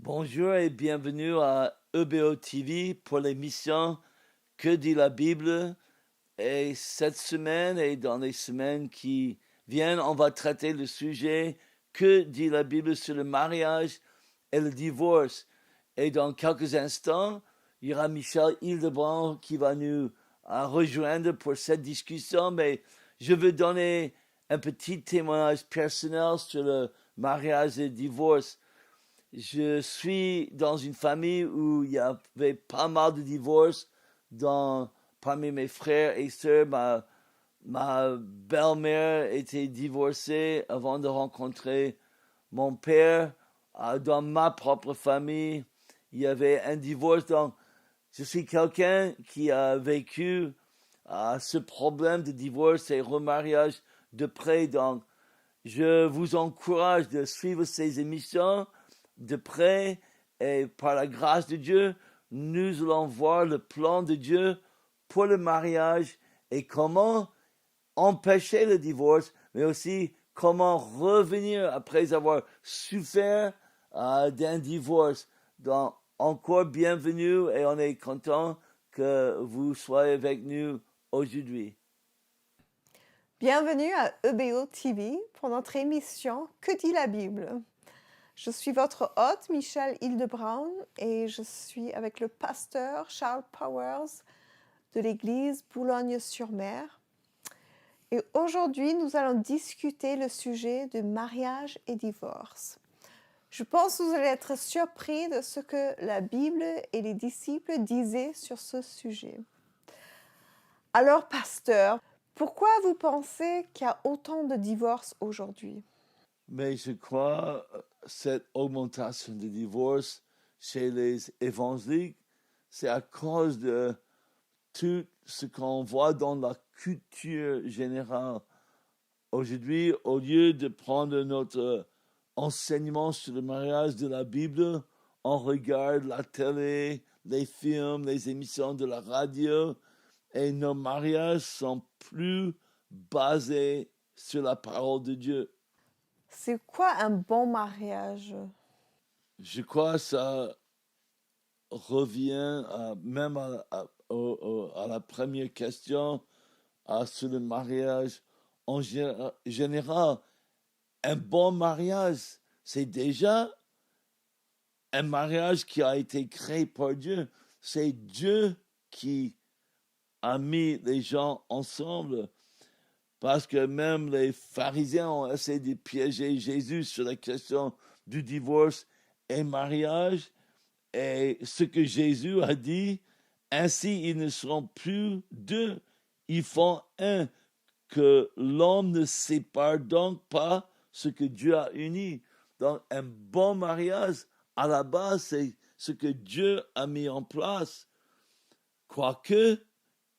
Bonjour et bienvenue à EBO TV pour l'émission Que dit la Bible. Et cette semaine et dans les semaines qui viennent, on va traiter le sujet Que dit la Bible sur le mariage et le divorce. Et dans quelques instants, il y aura Michel Hildebrand qui va nous rejoindre pour cette discussion. Mais je veux donner un petit témoignage personnel sur le mariage et le divorce. Je suis dans une famille où il y avait pas mal de divorces parmi mes frères et sœurs. Ma belle-mère était divorcée avant de rencontrer mon père. Dans ma propre famille, il y avait un divorce. Donc, je suis quelqu'un qui a vécu ce problème de divorce et remariage de près. Donc, je vous encourage de suivre ces émissions de près et par la grâce de Dieu, nous allons voir le plan de Dieu pour le mariage et comment empêcher le divorce, mais aussi comment revenir après avoir souffert d'un divorce. Donc, encore bienvenue et on est content que vous soyez avec nous aujourd'hui. Bienvenue à EBO TV pour notre émission Que dit la Bible? Je suis votre hôte Michel Hildebrand et je suis avec le pasteur Charles Powers de l'église Boulogne-sur-Mer. Et aujourd'hui, nous allons discuter le sujet de mariage et divorce. Je pense que vous allez être surpris de ce que la Bible et les disciples disaient sur ce sujet. Alors, pasteur, pourquoi vous pensez qu'il y a autant de divorces aujourd'hui? Mais je crois cette augmentation de divorce chez les évangéliques, c'est à cause de tout ce qu'on voit dans la culture générale. Aujourd'hui, au lieu de prendre notre enseignement sur le mariage de la Bible, on regarde la télé, les films, les émissions de la radio, et nos mariages sont plus basés sur la parole de Dieu. C'est quoi un bon mariage? Je crois que ça revient même à la première question sur le mariage en général. Un bon mariage, c'est déjà un mariage qui a été créé par Dieu. C'est Dieu qui a mis les gens ensemble. Parce que même les pharisiens ont essayé de piéger Jésus sur la question du divorce et mariage. Et ce que Jésus a dit, ainsi ils ne seront plus deux, ils font un, que l'homme ne sépare donc pas ce que Dieu a uni. Donc un bon mariage, à la base, c'est ce que Dieu a mis en place. Quoique,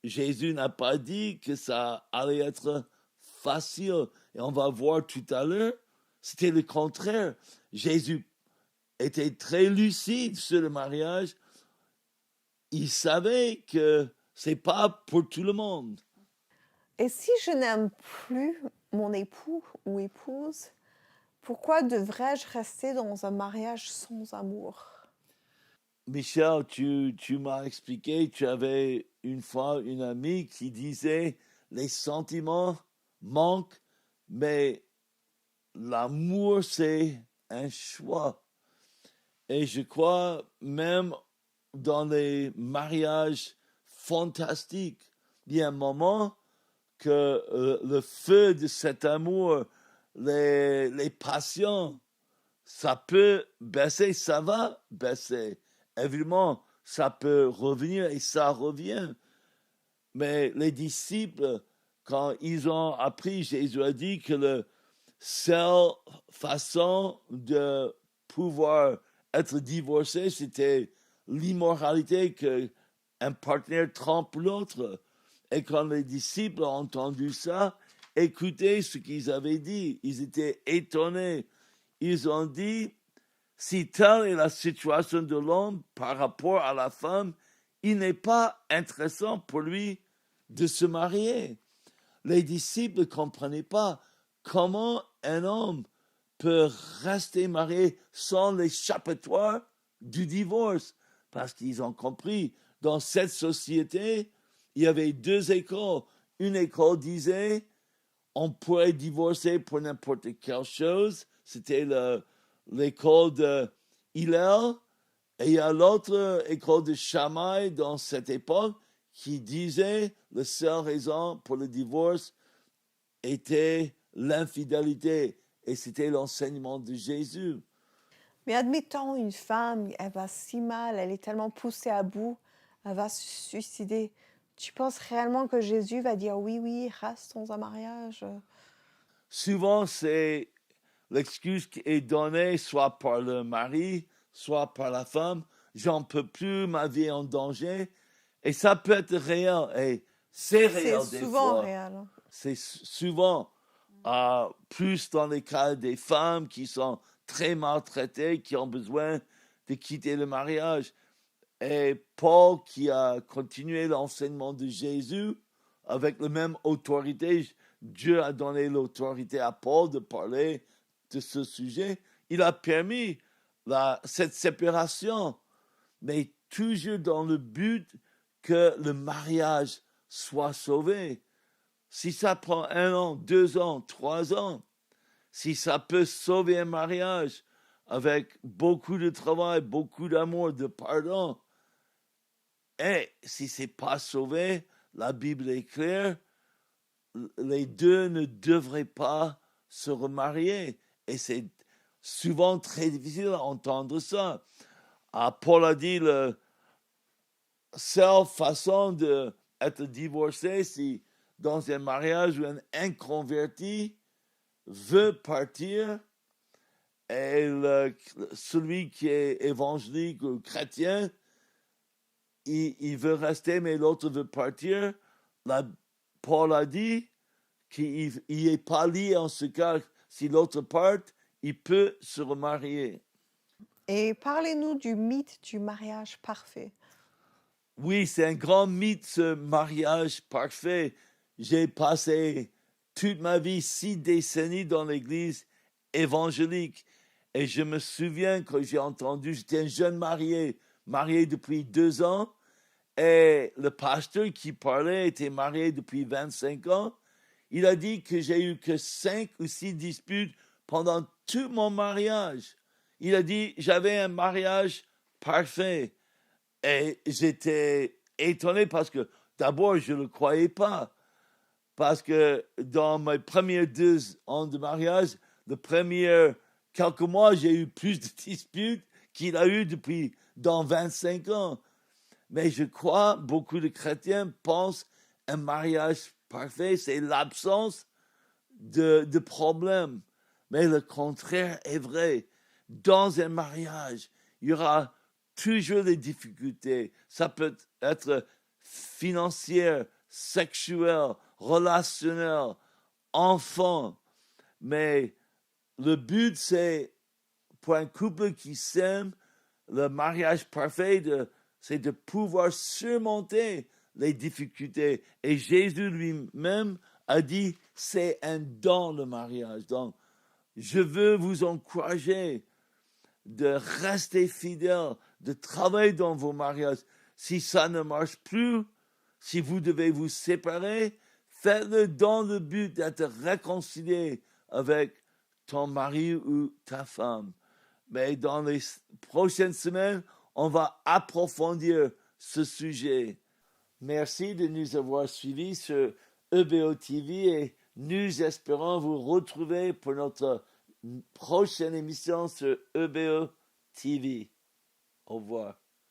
Jésus n'a pas dit que ça allait être facile. Et on va voir tout à l'heure, c'était le contraire. Jésus était très lucide sur le mariage. Il savait que c'est pas pour tout le monde. Et si je n'aime plus mon époux ou épouse, pourquoi devrais-je rester dans un mariage sans amour? Michel, tu m'as expliqué, tu avais une fois une amie qui disait les sentiments manquent, mais l'amour, c'est un choix. Et je crois même dans les mariages fantastiques, il y a un moment que le feu de cet amour, les passions, ça peut baisser, ça va baisser. Évidemment, ça peut revenir et ça revient. Mais les disciples, quand ils ont appris, Jésus a dit que la seule façon de pouvoir être divorcé, c'était l'immoralité, qu'un partenaire trompe l'autre. Et quand les disciples ont entendu ça, écoutez ce qu'ils avaient dit. Ils étaient étonnés. Ils ont dit, si telle est la situation de l'homme par rapport à la femme, il n'est pas intéressant pour lui de se marier. Les disciples ne comprenaient pas comment un homme peut rester marié sans l'échappatoire du divorce, parce qu'ils ont compris, dans cette société, il y avait deux écoles. Une école disait, on pourrait divorcer pour n'importe quelle chose, c'était l'école de Hillel, et il y a l'autre école de Shammai dans cette époque qui disait la seule raison pour le divorce était l'infidélité, et c'était l'enseignement de Jésus. Mais admettons, une femme, elle va si mal, elle est tellement poussée à bout, elle va se suicider. Tu penses réellement que Jésus va dire oui, oui, restons en mariage? Souvent, c'est l'excuse qui est donnée soit par le mari, soit par la femme. J'en peux plus, ma vie est en danger. Et ça peut être réel. Et c'est C'est réel des souvent fois. réel. C'est souvent plus dans les cas des femmes qui sont très maltraitées, qui ont besoin de quitter le mariage. Et Paul, qui a continué l'enseignement de Jésus avec la même autorité, Dieu a donné l'autorité à Paul de parler de ce sujet. Il a permis cette séparation, mais toujours dans le but que le mariage soit sauvé. Si ça prend 1 an, 2 ans, 3 ans, si ça peut sauver un mariage avec beaucoup de travail, beaucoup d'amour, de pardon, et si c'est pas sauvé, la Bible est claire, les deux ne devraient pas se remarier. Et c'est souvent très difficile à entendre ça. Paul a dit, la seule façon d'être divorcé, c'est dans un mariage où un inconverti veut partir et celui qui est évangélique ou chrétien, il veut rester, mais l'autre veut partir. Paul a dit qu'il n'est pas lié en ce cas. Si l'autre part, il peut se remarier. Et parlez-nous du mythe du mariage parfait. Oui, c'est un grand mythe, ce mariage parfait. J'ai passé toute ma vie 6 décennies dans l'église évangélique. Et je me souviens quand j'ai entendu, j'étais un jeune marié depuis 2 ans. Et le pasteur qui parlait était marié depuis 25 ans. Il a dit que j'ai eu que 5 ou 6 disputes pendant tout mon mariage. Il a dit j'avais un mariage parfait. Et j'étais étonné parce que d'abord je ne le croyais pas. Parce que dans mes premiers 2 ans de mariage, les premiers quelques mois, j'ai eu plus de disputes qu'il a eu dans 25 ans. Mais je crois beaucoup de chrétiens pensent un mariage parfait, c'est l'absence de problèmes. Mais le contraire est vrai. Dans un mariage, il y aura toujours des difficultés. Ça peut être financière, sexuelle, relationnelle, enfant. Mais le but, c'est pour un couple qui s'aime, le mariage parfait, c'est de pouvoir surmonter les difficultés. Et Jésus lui-même a dit, c'est un don le mariage. Donc, je veux vous encourager de rester fidèle, de travailler dans vos mariages. Si ça ne marche plus, si vous devez vous séparer, faites-le dans le but d'être réconcilié avec ton mari ou ta femme. Mais dans les prochaines semaines, on va approfondir ce sujet. Merci de nous avoir suivis sur EBO TV et nous espérons vous retrouver pour notre prochaine émission sur EBO TV. Au revoir.